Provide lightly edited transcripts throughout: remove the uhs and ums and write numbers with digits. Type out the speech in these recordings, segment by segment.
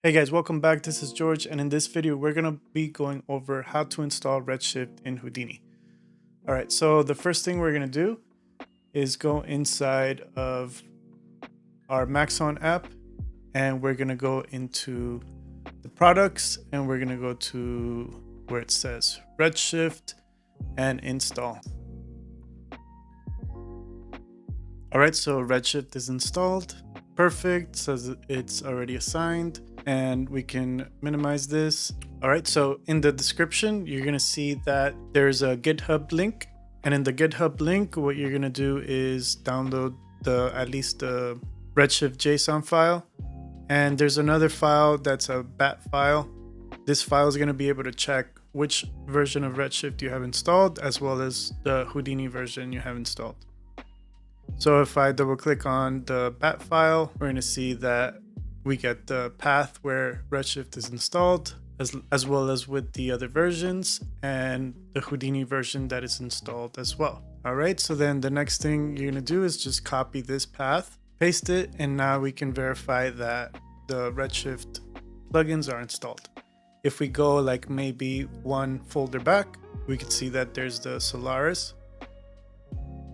Hey guys, welcome back. This is George, and in this video we're going to be going over how to install Redshift in Houdini. Alright, so the first thing we're going to do is go inside of our Maxon app, and we're going to go into the products, and we're going to go to where it says Redshift and install. Alright, so Redshift is installed. Perfect, says it's already assigned. And we can minimize this. All right, so in the description, you're gonna see that there's a GitHub link. And in the GitHub link, what you're gonna do is download at least the Redshift JSON file. And there's another file that's a bat file. This file is gonna be able to check which version of Redshift you have installed, as well as the Houdini version you have installed. So if I double click on the bat file, we're gonna see that we get the path where Redshift is installed, as well as with the other versions and the Houdini version that is installed as well. All right, so then the next thing you're gonna do is just copy this path, paste it, and now we can verify that the Redshift plugins are installed. If we go like maybe one folder back, we can see that there's the Solaris.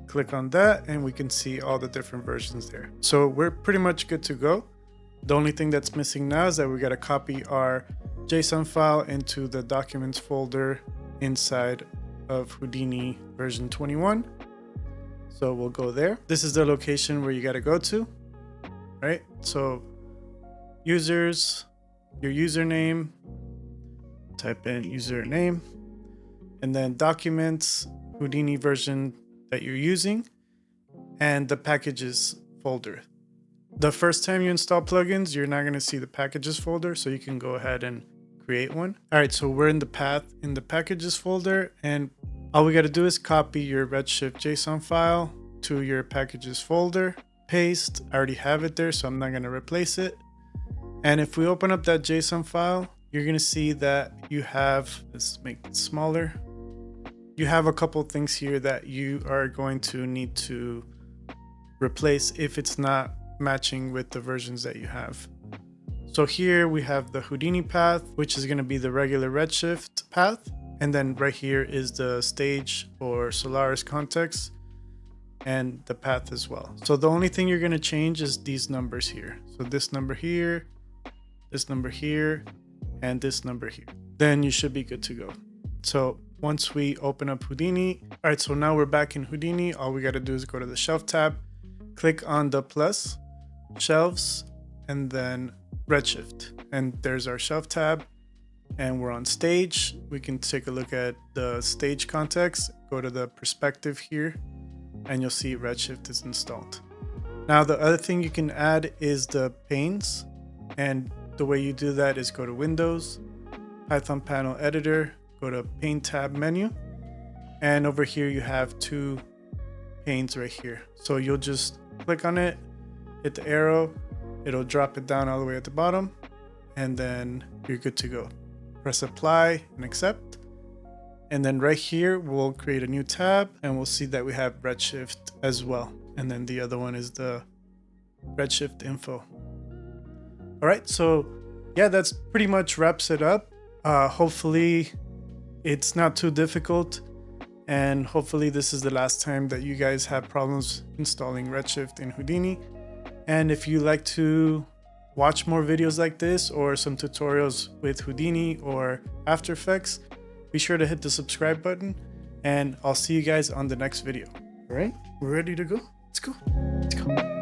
Click on that and we can see all the different versions there. So we're pretty much good to go. The only thing that's missing now is that we got to copy our JSON file into the documents folder inside of Houdini version 21. So we'll go there. This is the location where you got to go to, right? So users, your username, type in username, and then documents, Houdini version that you're using, and the packages folder. The first time you install plugins, you're not going to see the packages folder, so you can go ahead and create one. All right, so we're in the path in the packages folder, and all we got to do is copy your Redshift JSON file to your packages folder, paste. I already have it there, so I'm not going to replace it. And if we open up that JSON file, you're going to see that you have, let's make it smaller. You have a couple things here that you are going to need to replace if it's not matching with the versions that you have. So here we have the Houdini path, which is going to be the regular Redshift path. And then right here is the stage or Solaris context and the path as well. So the only thing you're going to change is these numbers here. So this number here, this number here, and this number here. Then you should be good to go. So once we open up Houdini, all right, so now we're back in Houdini. All we got to do is go to the Shelf tab, click on the plus, Shelves, and then Redshift. And there's our Shelf tab, and we're on stage. We can take a look at the stage context, go to the perspective here, and you'll see Redshift is installed. Now, the other thing you can add is the panes. And the way you do that is go to Windows, Python Panel Editor, go to Pane tab menu, and over here you have two panes right here. So you'll just click on it, hit the arrow, it'll drop it down all the way at the bottom, and then you're good to go. Press apply and accept. And then right here, we'll create a new tab and we'll see that we have Redshift as well. And then the other one is the Redshift info. All right, so yeah, that's pretty much wraps it up. Hopefully it's not too difficult. And hopefully this is the last time that you guys have problems installing Redshift in Houdini. And if you like to watch more videos like this or some tutorials with Houdini or After Effects, be sure to hit the subscribe button, and I'll see you guys on the next video. All right, we're ready to go. Let's go.